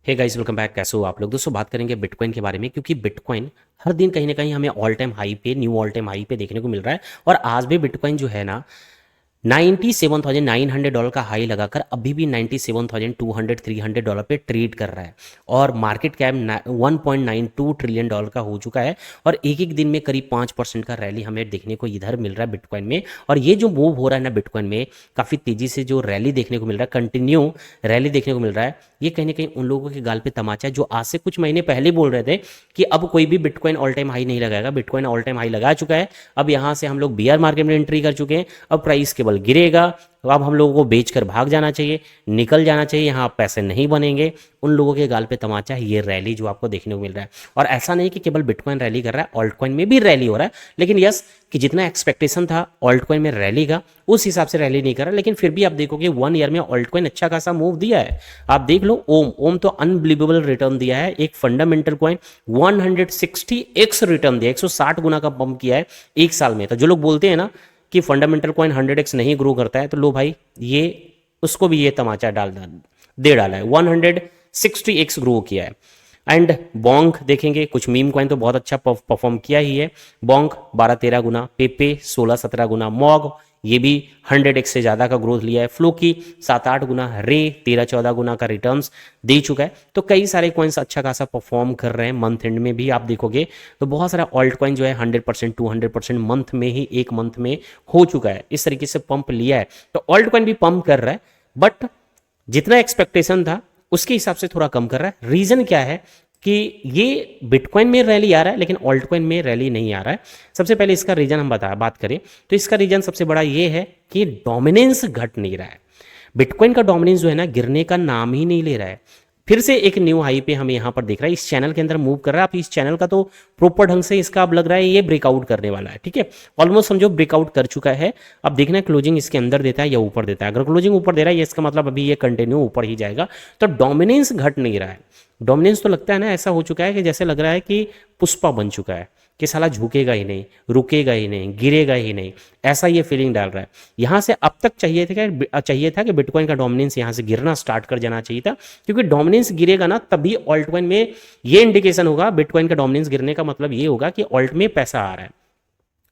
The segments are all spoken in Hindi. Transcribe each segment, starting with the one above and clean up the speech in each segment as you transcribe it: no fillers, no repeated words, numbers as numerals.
Hey guys, welcome back. कैसे हो आप लोग? दोस्तों बात करेंगे बिटकॉइन के बारे में, क्योंकि बिटकॉइन हर दिन कहीं ना कहीं हमें ऑल टाइम हाई पे, न्यू ऑल टाइम हाई पे देखने को मिल रहा है। और आज भी बिटकॉइन जो है ना, $97,900 का हाई लगाकर अभी भी $97,200 $300 पे ट्रेड कर रहा है। और मार्केट कैप $1.92 ट्रिलियन का हो चुका है। और एक एक दिन में करीब 5% का रैली हमें देखने को इधर मिल रहा है बिटकॉइन में। और ये जो मूव हो रहा है ना बिटकॉइन में, काफ़ी तेज़ी से जो रैली देखने को मिल रहा है, कंटिन्यू रैली देखने को मिल रहा है, ये कहीं ना कहीं उन लोगों के गाल पे तमाचा है जो आज से कुछ महीने पहले बोल रहे थे कि अब कोई भी बिटकॉइन ऑल टाइम हाई नहीं लगाएगा। बिटकॉइन ऑल टाइम हाई लगा चुका है। अब यहाँ से हम लोग बियर मार्केट में एंट्री कर चुके हैं। अब प्राइस केवल गिरेगा, तो अब हम लोगों को बेचकर भाग जाना चाहिए, निकल जाना चाहिए, यहाँ पैसे नहीं बनेंगे। उन लोगों के गाल पे तमाचा है ये रैली जो आपको देखने को मिल रहा है। और ऐसा नहीं कि केवल बिटकॉइन रैली कर रहा है, ऑल्ट कॉइन में भी रैली हो रहा है। लेकिन यस, कि जितना एक्सपेक्टेशन था ऑल्ट कॉइन में रैली का, उस हिसाब से रैली नहीं कर रहा। लेकिन फिर भी आप देखोगे 1 ईयर में ऑल्ट कॉइन अच्छा खासा मूव दिया है। आप देख लो, ओम ओम तो अनबिलीवेबल रिटर्न दिया है। एक फंडामेंटल कॉइन 160x रिटर्न दिया, 160 गुना का पंप किया है एक साल में। तो जो लोग बोलते हैं ना कि फंडामेंटल कॉइन 100x नहीं ग्रो करता है, तो लो भाई, ये उसको भी ये तमाचा दे डाला है। 160x ग्रो किया है। एंड बोंक देखेंगे, कुछ मीम कॉइन तो बहुत अच्छा परफॉर्म किया ही है। बोंक 12-13 गुना, पेपे 16-17 गुना, मॉग ये भी 100x से ज़्यादा का ग्रोथ लिया है। फ्लो की 7-8 गुना, रे 13-14 गुना का रिटर्न्स दे चुका है। तो कई सारे कॉइन्स अच्छा खासा परफॉर्म कर रहे हैं। मंथ एंड में भी आप देखोगे तो बहुत सारा ऑल्ट कॉइन जो है 100% 200% मंथ में ही, एक मंथ में हो चुका है। इस तरीके से पंप लिया है। तो ऑल्ट कॉइन भी पंप कर रहा है, बट जितना एक्सपेक्टेशन था उसके हिसाब से थोड़ा कम कर रहा है। रीजन क्या है कि ये बिटकॉइन में रैली आ रहा है लेकिन ऑल्ट कॉइन में रैली नहीं आ रहा है। सबसे पहले इसका रीजन हम बात करें तो इसका रीजन सबसे बड़ा ये है कि डोमिनेंस घट नहीं रहा है। बिटकॉइन का डोमिनेंस जो है ना, गिरने का नाम ही नहीं ले रहा है। फिर से एक न्यू हाई पे हमें यहाँ पर दिख रहा है, इस चैनल के अंदर मूव कर रहा है। आप इस चैनल का तो प्रॉपर ढंग से इसका अब लग रहा है ये ब्रेकआउट करने वाला है। ठीक है, ऑलमोस्ट समझो ब्रेकआउट कर चुका है। अब देखना है क्लोजिंग इसके अंदर देता है या ऊपर देता है। अगर क्लोजिंग ऊपर दे रहा है, ये इसका मतलब अभी ये कंटिन्यू ऊपर ही जाएगा। तो डोमिनेंस घट नहीं रहा है। डोमिनेंस तो लगता है ना, ऐसा हो चुका है कि जैसे लग रहा है कि पुष्पा बन चुका है, कि साला झुकेगा ही नहीं, रुकेगा ही नहीं, गिरेगा ही नहीं, ऐसा ये फीलिंग डाल रहा है। यहाँ से अब तक चाहिए था कि बिटकॉइन का डोमिनेंस यहाँ से गिरना स्टार्ट कर जाना चाहिए था। क्योंकि डोमिनेंस गिरेगा ना, तभी ऑल्ट कॉइन में ये इंडिकेशन होगा। बिटकॉइन का डोमिनेंस गिरने का मतलब ये होगा कि ऑल्ट में पैसा आ रहा है।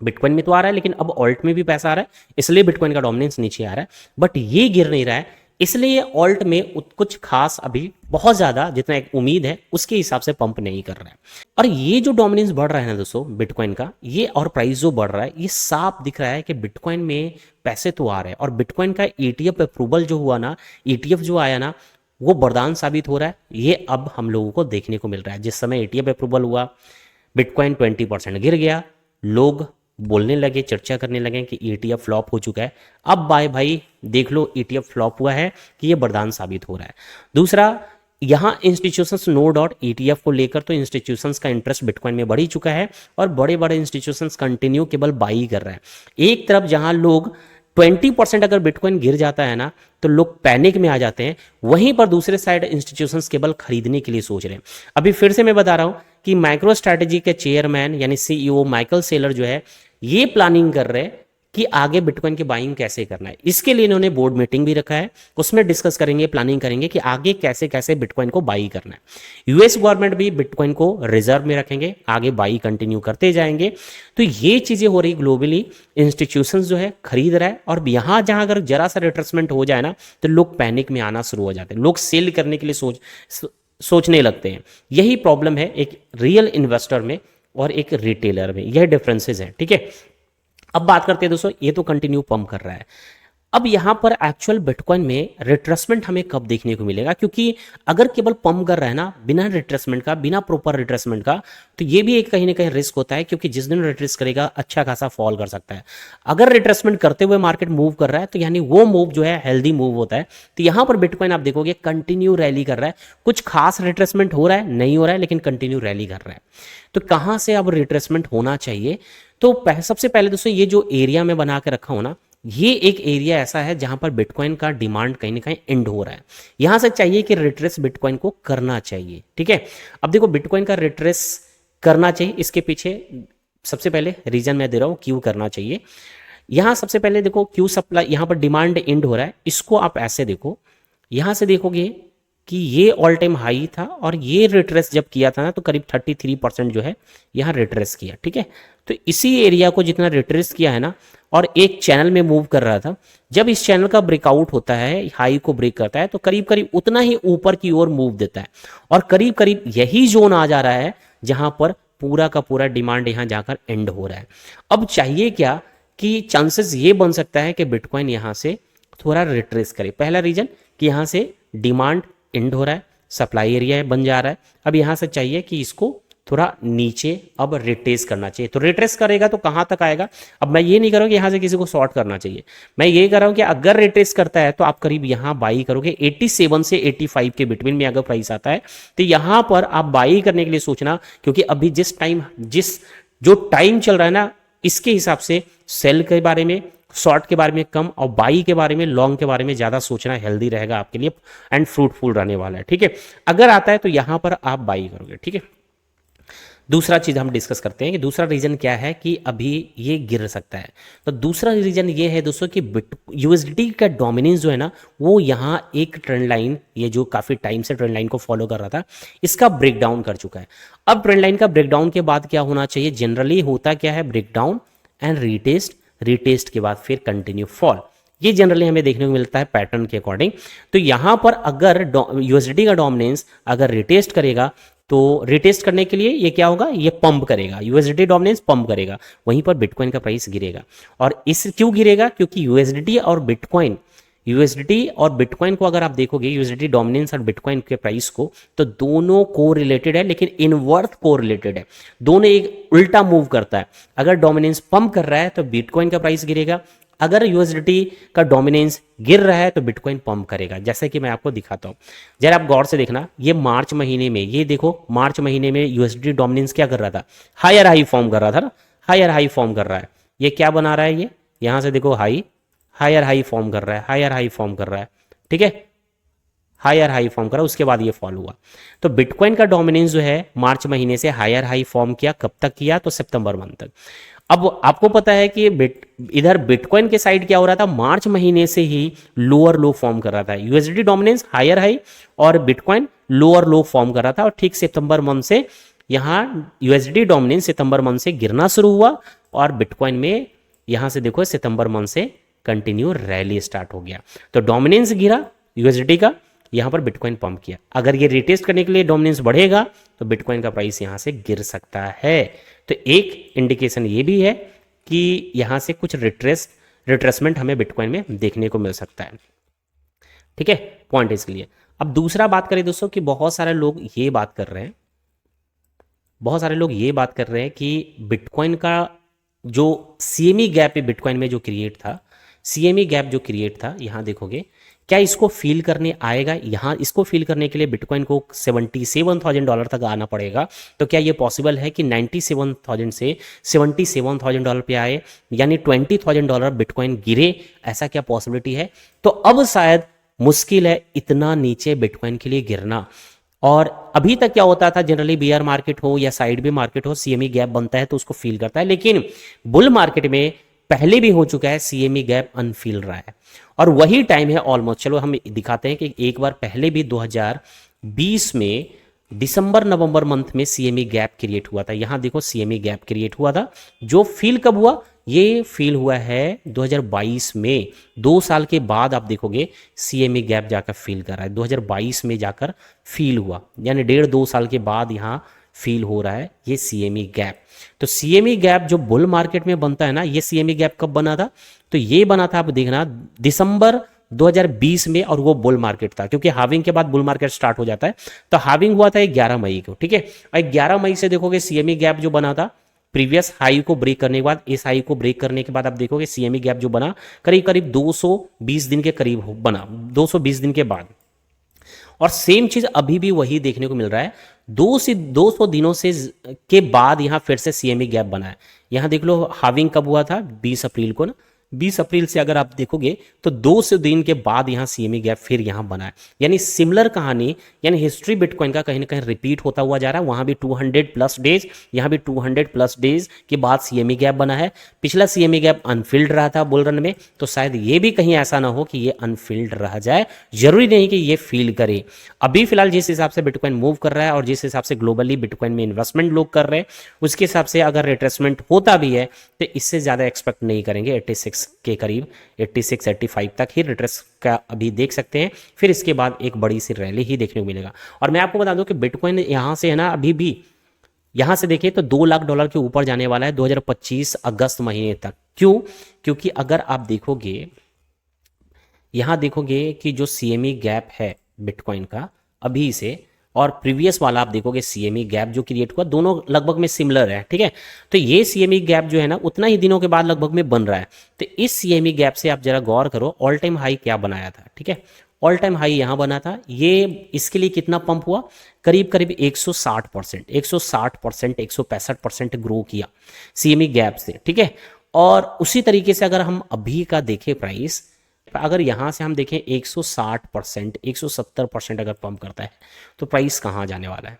बिटकॉइन में तो आ रहा है लेकिन अब ऑल्ट में भी पैसा आ रहा है, इसलिए बिटकॉइन का डोमिनेंस नीचे आ रहा है। बट ये गिर नहीं रहा है, इसलिए ऑल्ट में कुछ खास अभी बहुत ज्यादा जितना एक उम्मीद है उसके हिसाब से पंप नहीं कर रहा है। और ये जो डोमिनेंस बढ़ रहा है ना दोस्तों बिटकॉइन का, ये और प्राइस जो बढ़ रहा है, ये साफ दिख रहा है कि बिटकॉइन में पैसे तो आ रहे हैं। और बिटकॉइन का ETF अप्रूवल जो हुआ ना, ETF जो आया ना, वो वरदान साबित हो रहा है। ये अब हम लोगों को देखने को मिल रहा है। जिस समय ETF अप्रूवल हुआ, बिटकॉइन 20% गिर गया, लोग बोलने लगे, चर्चा करने लगे कि ETF फ्लॉप हो चुका है। अब बाय भाई देख लो, ETF फ्लॉप हुआ है कि ये वरदान साबित हो रहा है। दूसरा, यहाँ इंस्टीट्यूशंस नो डाउट ETF को लेकर तो इंस्टीट्यूशंस का इंटरेस्ट बिटकॉइन में बढ़ ही चुका है। और बड़े बड़े इंस्टीट्यूशंस कंटिन्यू केवल बाई कर रहे हैं। एक तरफ जहां लोग 20% अगर बिटकॉइन गिर जाता है ना तो लोग पैनिक में आ जाते हैं, वहीं पर दूसरे साइड इंस्टीट्यूशंस केवल खरीदने के लिए सोच रहे हैं। अभी फिर से मैं बता रहा हूं कि माइक्रो स्ट्रैटेजी के चेयरमैन यानी CEO माइकल सेलर जो है, ये प्लानिंग कर रहे हैं कि आगे बिटकॉइन की बाइंग कैसे करना है। इसके लिए इन्होंने बोर्ड मीटिंग भी रखा है, उसमें डिस्कस करेंगे, प्लानिंग करेंगे कि आगे कैसे कैसे बिटकॉइन को बाई करना है। यूएस गवर्नमेंट भी बिटकॉइन को रिजर्व में रखेंगे, आगे बाई कंटिन्यू करते जाएंगे। तो ये चीजें हो रही ग्लोबली, इंस्टीट्यूशंस जो है खरीद रहा है। और यहां जहां अगर जरा सा रिट्रेसमेंट हो जाए ना तो लोग पैनिक में आना शुरू हो जाते हैं, लोग सेल करने के लिए सोचने लगते हैं। यही प्रॉब्लम है एक रियल इन्वेस्टर में और एक रिटेलर में, यह डिफरेंसेस है। ठीक है, अब बात करते हैं दोस्तों, ये तो कंटिन्यू पंप कर रहा है। अब यहां पर एक्चुअल बिटकॉइन में रिट्रेसमेंट हमें कब देखने को मिलेगा? क्योंकि अगर केवल पंप कर रहा है ना, बिना रिट्रेसमेंट का, बिना प्रॉपर रिट्रेसमेंट का, तो ये भी एक कहीं ना कहीं रिस्क होता है। क्योंकि जिस दिन रिट्रेस करेगा अच्छा खासा फॉल कर सकता है। अगर रिट्रेसमेंट करते हुए मार्केट मूव कर रहा है तो यानी वो मूव जो है हेल्दी मूव होता है। तो यहां पर बिटकॉइन आप देखोगे कंटिन्यू रैली कर रहा है। कुछ खास रिट्रेसमेंट हो रहा है नहीं हो रहा है, लेकिन कंटिन्यू रैली कर रहा है। तो कहां से अब रिट्रेसमेंट होना चाहिए? तो सबसे पहले दोस्तों, ये जो एरिया में बना के रखा हो ना, ये एक एरिया ऐसा है जहां पर बिटकॉइन का डिमांड कहीं ना कहीं एंड हो रहा है। यहां से चाहिए कि रिट्रेस बिटकॉइन को करना चाहिए। ठीक है, अब देखो बिटकॉइन का रिट्रेस करना चाहिए, इसके पीछे सबसे पहले रीजन मैं दे रहा हूं क्यों करना चाहिए। यहां सबसे पहले देखो क्यों सप्लाई, यहां पर डिमांड एंड हो रहा है। इसको आप ऐसे देखो, यहां से देखोगे कि ये ऑल टाइम हाई था और ये रिट्रेस जब किया था ना तो करीब 33% जो है यहाँ रिट्रेस किया, ठीक है। तो इसी एरिया को जितना रिट्रेस किया है ना और एक चैनल में मूव कर रहा था, जब इस चैनल का ब्रेकआउट होता है, हाई को ब्रेक करता है, तो करीब करीब उतना ही ऊपर की ओर मूव देता है और करीब करीब यही जोन आ जा रहा है जहां पर पूरा का पूरा डिमांड यहां जाकर एंड हो रहा है। अब चाहिए क्या कि चांसेस ये बन सकता है कि बिटकॉइन यहां से थोड़ा रिट्रेस करे। पहला रीजन कि यहां से डिमांड एंड हो रहा है, सप्लाई एरिया बन जा रहा है। अब यहां से चाहिए कि इसको थोड़ा नीचे अब रिट्रेस करना चाहिए, तो रिट्रेस करेगा तो कहां तक आएगा। अब मैं ये नहीं करूँ कि यहां से किसी को शॉर्ट करना चाहिए, मैं ये कर रहा हूं कि अगर रिट्रेस करता है तो आप करीब यहां बाई करोगे 87 से 85 के बिटवीन में अगर प्राइस आता है तो यहां पर आप बाई करने के लिए सोचना, क्योंकि अभी जिस जो टाइम चल रहा है ना इसके हिसाब से सेल के बारे में, शॉर्ट के बारे में कम और बाई के बारे में, लॉन्ग के बारे में ज्यादा सोचना हेल्दी रहेगा आपके लिए एंड फ्रूटफुल रहने वाला है, ठीक है। अगर आता है तो यहां पर आप बाई करोगे, ठीक है। दूसरा चीज हम डिस्कस करते हैं कि दूसरा रीजन क्या है कि अभी ये गिर सकता है। तो दूसरा रीजन ये है दोस्तों कि यूएसडी का डोमिनेंस जो है ना वो यहाँ एक ट्रेंड लाइन, ये जो काफी टाइम से ट्रेंड लाइन को फॉलो कर रहा था, इसका ब्रेकडाउन कर चुका है। अब ट्रेंड लाइन का ब्रेकडाउन के बाद क्या होना चाहिए, जनरली होता क्या है, ब्रेकडाउन एंड रीटेस्ट, रीटेस्ट के बाद फिर कंटिन्यू फॉल, ये जनरली हमें देखने को मिलता है पैटर्न के अकॉर्डिंग। तो यहां पर अगर यूएसडी का डोमिनेंस अगर रिटेस्ट करेगा तो रिटेस्ट करने के लिए ये क्या होगा, ये पंप करेगा, यूएसडी डोमिनेंस पंप करेगा, वहीं पर बिटकॉइन का प्राइस गिरेगा। और इस क्यों गिरेगा, क्योंकि यूएसडी और बिटकॉइन को अगर आप देखोगे, यूएसडी डोमिनेंस और बिटकॉइन के प्राइस को, तो दोनों को रिलेटेड है लेकिन इनवर्ट को रिलेटेड है, दोनों एक उल्टा मूव करता है। अगर डोमिनेंस पंप कर रहा है तो बिटकॉइन का प्राइस गिरेगा, अगर यूएसडी का डोमिनेंस गिर रहा है तो बिटकॉइन पंप करेगा। जैसे कि मैं आपको दिखाता हूं, जरा आप गौर से देखना, ये मार्च महीने में, ये देखो मार्च महीने में यूएसडी डोमिनेंस क्या कर रहा था, हायर हाई फॉर्म कर रहा था ना, हायर हाई फॉर्म कर रहा है। ये क्या बना रहा है, ये यहां से देखो हाई, हायर हाई फॉर्म कर रहा है, हायर हाई फॉर्म कर रहा है, ठीक है, हायर हाई फॉर्म करा, उसके बाद ये फॉल हुआ। तो बिटकॉइन का डोमिनेंस जो है मार्च महीने से हायर हाई फॉर्म किया, कब तक किया, तो सितंबर मंथ तक। अब आपको पता है कि इधर बिटकॉइन के साइड क्या हो रहा था, मार्च महीने से ही लोअर लो फॉर्म कर रहा था, यूएसडी डोमिनेंस हायर हाई और बिटकॉइन लोअर लो फॉर्म कर रहा था। और ठीक सितंबर मंथ से यहां यूएसडी डोमिनेंस सितंबर मंथ से गिरना शुरू हुआ और बिटकॉइन में यहां से देखो सितंबर मंथ से कंटिन्यू रैली स्टार्ट हो गया। तो डोमिनेंस गिरा यूएसडी का, यहां पर बिटकॉइन पंप किया। अगर ये रिटेस्ट करने के लिए डोमिनेंस बढ़ेगा तो बिटकॉइन का प्राइस यहां से गिर सकता है। तो एक इंडिकेशन ये भी है कि यहां से कुछ रिट्रेसमेंट हमें बिटकॉइन में देखने को मिल सकता है, ठीक है, पॉइंट इसके लिए। अब दूसरा बात करें दोस्तों कि बहुत सारे लोग ये बात कर रहे हैं कि बिटकॉइन का जो सीएमई गैप बिटकॉइन में जो क्रिएट था, सीएमई गैप जो क्रिएट था, यहां देखोगे क्या इसको फील करने आएगा। यहां इसको फील करने के लिए बिटकॉइन को $77,000 तक आना पड़ेगा। तो क्या ये पॉसिबल है कि 97,000 से $77,000 पे आए, यानी $20,000 बिटकॉइन गिरे, ऐसा क्या पॉसिबिलिटी है। तो अब शायद मुश्किल है इतना नीचे बिटकॉइन के लिए गिरना। और अभी तक क्या होता था, जनरली बीआर मार्केट हो या साइड भी मार्केट हो, सीएमई गैप बनता है तो उसको फील करता है, लेकिन बुल मार्केट में पहले भी हो चुका है, सीएमई गैप अनफील रहा है और वही टाइम है ऑलमोस्ट। चलो हम दिखाते हैं कि एक बार पहले भी 2020 में दिसंबर नवंबर मंथ में सीएमई गैप क्रिएट हुआ था। यहां देखो सीएमई गैप क्रिएट हुआ था, जो फील कब हुआ, ये फील हुआ है 2022 में। 2 साल के बाद आप देखोगे सीएमई गैप जाकर फील कर रहा है, 2022 में जाकर फील हुआ, यानी 1.5-2 साल के बाद यहां फील हो रहा है ये सीएमई गैप। तो सीएमई गैप जो बुल मार्केट में बनता है ना, ये सीएमई गैप कब बना था, तो ये बना था, आप देखना, दिसंबर 2020 में, और वो बुल मार्केट था क्योंकि हाविंग के बाद बुल मार्केट स्टार्ट हो जाता है। तो हाविंग हुआ था 11 मई को, ठीक है, और 11 मई से देखोगे सीएमई गैप जो बना था प्रीवियस हाई को ब्रेक करने के बाद, इस हाई को ब्रेक करने के बाद आप देखोगे सीएमई गैप जो बना करीब करीब 220 दिन के करीब बना, 220 दिन के बाद। और सेम चीज अभी भी वही देखने को मिल रहा है, 200 दिनों से के बाद यहां फिर से सीएमई गैप बना है। यहां देख लो हाविंग कब हुआ था, 20 अप्रैल को ना, 20 अप्रैल से अगर आप देखोगे तो 200 दिन के बाद यहाँ सीएमई गैप फिर यहाँ बना है। यानी सिमिलर कहानी, यानी हिस्ट्री बिटकॉइन का कहीं ना कहीं रिपीट होता हुआ जा रहा है। वहाँ भी 200+ डेज, यहाँ भी 200+ डेज के बाद सीएमई गैप बना है। पिछला सीएमई गैप अनफिल्ड रहा था बुल रन में, तो शायद ये भी कहीं ऐसा ना हो कि ये अनफिल्ड रह जाए। जरूरी नहीं कि ये फील करे। अभी फिलहाल जिस हिसाब से बिटकॉइन मूव कर रहा है और जिस हिसाब से ग्लोबली बिटकॉइन में इन्वेस्टमेंट लोग कर रहे हैं, उसके हिसाब से अगर रिट्रेसमेंट होता भी है तो इससे ज़्यादा एक्सपेक्ट नहीं करेंगे। 86 के करीब, 86-85 तक ही रिट्रेस का अभी देख सकते हैं। फिर इसके बाद एक बड़ी सी रैली ही देखने को मिलेगा। और मैं आपको बता दूं कि बिटकॉइन यहाँ से है ना, अभी भी यहाँ से देखिए तो $2 लाख के ऊपर जाने वाला है 2025 अगस्त महीने तक। क्यों? क्योंकि अगर आप देखोगे, यहाँ देखोगे कि जो सीएमई गैप है बिटकॉइन का अभी से, और प्रीवियस वाला आप देखोगे सीएमई गैप जो क्रिएट हुआ, दोनों लगभग में सिमिलर है। ठीक है, तो ये सीएमई गैप जो है ना उतना ही दिनों के बाद लगभग में बन रहा है। तो इस सीएमई गैप से आप जरा गौर करो, ऑल टाइम हाई क्या बनाया था। ठीक है, ऑल टाइम हाई यहाँ बना था। ये इसके लिए कितना पंप हुआ? करीब करीब 160%, 160%, 165% ग्रो किया सीएमई गैप से। ठीक है, और उसी तरीके से अगर हम अभी का देखें प्राइस, अगर यहाँ से हम देखें 160%, 170% अगर पंप करता है तो प्राइस कहाँ जाने वाला है?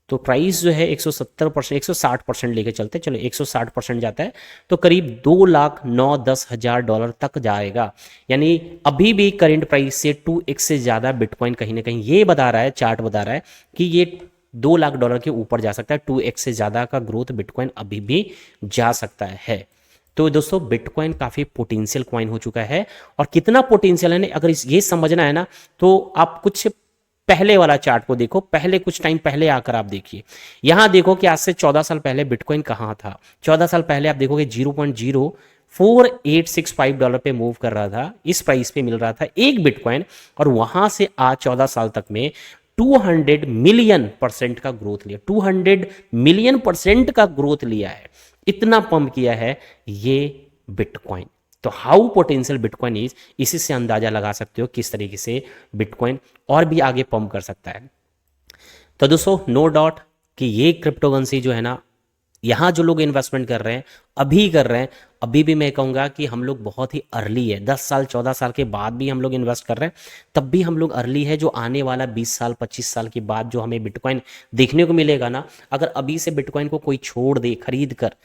तो प्राइस जो है 170%, 160% लेके चलते, चलो 160% जाता है तो करीब 2,09,10,000 तक जाएगा। यानी अभी भी करंट प्राइस से 2x से ज़्यादा बिटकॉइन कहीं ना कहीं ये बता रहा है, चार्ट बता रहा है कि ये $2 लाख के ऊपर जा सकता है। 2x से ज़्यादा का ग्रोथ बिटकॉइन अभी भी जा सकता है। तो दोस्तों बिटकॉइन काफ़ी पोटेंशियल कॉइन हो चुका है। और कितना पोटेंशियल है, अगर ये समझना है ना, तो आप कुछ पहले वाला चार्ट को देखो, पहले कुछ टाइम पहले आकर आप देखिए। यहां देखो कि आज से 14 साल पहले बिटकॉइन कहां था। 14 साल पहले आप देखोगे $0.04865 पे मूव कर रहा था, इस प्राइस पे मिल रहा था एक बिटकॉइन। और वहां से आज 14 साल तक में 200 मिलियन % का ग्रोथ लिया, 200 मिलियन % का ग्रोथ लिया है। इतना पंप किया है ये बिटकॉइन। तो हाउ पोटेंशियल बिटकॉइन इज, इसी से अंदाजा लगा सकते हो किस तरीके से बिटकॉइन और भी आगे पंप कर सकता है। तो दोस्तों नो डाउट कि ये क्रिप्टोकरेंसी जो है ना, यहाँ जो लोग इन्वेस्टमेंट कर रहे हैं, अभी कर रहे हैं, अभी भी मैं कहूँगा कि हम लोग बहुत ही अर्ली है। 10 साल 14 साल के बाद भी हम लोग इन्वेस्ट कर रहे हैं, तब भी हम लोग अर्ली है। जो आने वाला 20 साल 25 साल के बाद जो हमें बिटकॉइन देखने को मिलेगा ना, अगर अभी से बिटकॉइन को कोई छोड़ दे खरीद कर,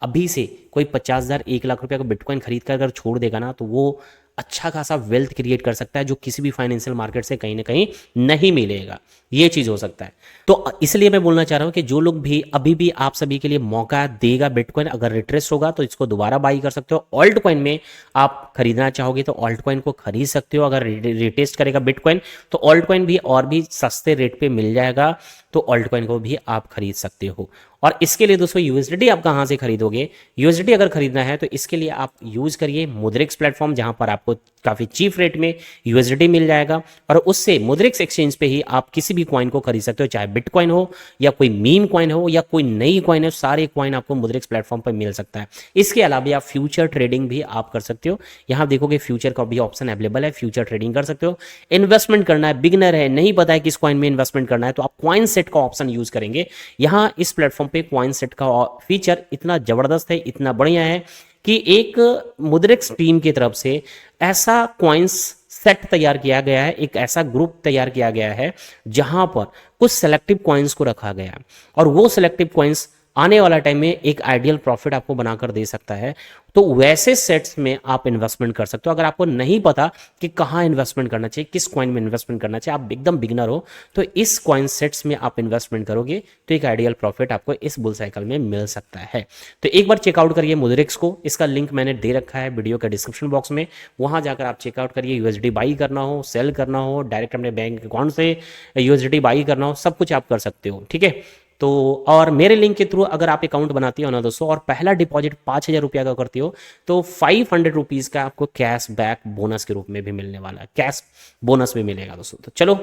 अभी से कोई 50,000 1 लाख रुपया का बिटकॉइन खरीद कर अगर छोड़ देगा ना, तो वो अच्छा खासा वेल्थ क्रिएट कर सकता है, जो किसी भी फाइनेंशियल मार्केट से कहीं ना कहीं नहीं मिलेगा। ये चीज़ हो सकता है। तो इसलिए मैं बोलना चाह रहा हूँ कि जो लोग भी अभी भी, आप सभी के लिए मौका देगा बिटकॉइन। अगर रिट्रेस होगा तो इसको दोबारा बाई कर सकते हो। ऑल्ट कॉइन में आप खरीदना चाहोगे तो ऑल्ट कॉइन को खरीद सकते हो। अगर रिटेस्ट करेगा बिटकॉइन तो ऑल्ट कॉइन भी और भी सस्ते रेट पे मिल जाएगा, तो ऑल्ट कॉइन को भी आप खरीद सकते हो। और इसके लिए दोस्तों यूएसडीटी आप कहाँ से खरीदोगे? यूएसडीटी अगर खरीदना है तो इसके लिए आप यूज करिए मुद्रिक्स प्लेटफॉर्म, जहाँ पर आपको काफ़ी चीप रेट में यूएसडीटी मिल जाएगा। और उससे मुद्रिक्स एक्सचेंज पे ही आप किसी भी कॉइन को खरीद सकते हो, चाहे बिटकॉइन हो या कोई मीम कॉइन हो या कोई नई कॉइन हो, सारे कॉइन आपको मुद्रिक्स प्लेटफॉर्म पर मिल सकता है। इसके अलावा आप फ्यूचर ट्रेडिंग भी आप कर सकते हो। यहाँ देखोगे फ्यूचर का भी ऑप्शन अवेलेबल है, फ्यूचर ट्रेडिंग कर सकते हो। इन्वेस्टमेंट करना है, बिगनर है, नहीं पता है किस कॉइन में इन्वेस्टमेंट करना है, तो आप कॉइन सेट का ऑप्शन यूज करेंगे। यहाँ इस प्लेटफॉर्म पे कॉइन सेट का फीचर इतना जबरदस्त है, इतना बढ़िया है कि एक मुद्रिक्स टीम की तरफ से ऐसा कॉइन्स सेट तैयार किया गया है, एक ऐसा ग्रुप तैयार किया गया है जहां पर कुछ सेलेक्टिव कॉइन्स को रखा गया है। और वो सेलेक्टिव कॉइन्स आने वाला टाइम में एक आइडियल प्रॉफिट आपको बनाकर दे सकता है। तो वैसे सेट्स में आप इन्वेस्टमेंट कर सकते हो। अगर आपको नहीं पता कि कहाँ इन्वेस्टमेंट करना चाहिए, किस कॉइन में इन्वेस्टमेंट करना चाहिए, आप एकदम बिगनर हो, तो इस कॉइन सेट्स में आप इन्वेस्टमेंट करोगे तो एक आइडियल प्रॉफिट आपको इस बुल साइकिल में मिल सकता है। तो एक बार चेकआउट करिए मुद्रिक्स को, इसका लिंक मैंने दे रखा है वीडियो के डिस्क्रिप्शन बॉक्स में, वहां जाकर आप चेकआउट करिए। यूएसडी बाई करना हो, सेल करना हो, डायरेक्ट अपने बैंक अकाउंट से यूएसडी बाई करना हो, सब कुछ आप कर सकते हो। ठीक है, तो और मेरे लिंक के थ्रू अगर आप अकाउंट बनाती हो ना दोस्तों, और पहला डिपॉजिट 5,000 रुपया का करती हो, तो 500 रुपीज़ का आपको कैश बैक बोनस के रूप में भी मिलने वाला है, कैश बोनस भी मिलेगा दोस्तों। तो चलो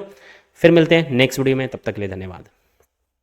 फिर मिलते हैं नेक्स्ट वीडियो में, तब तक के लिए धन्यवाद।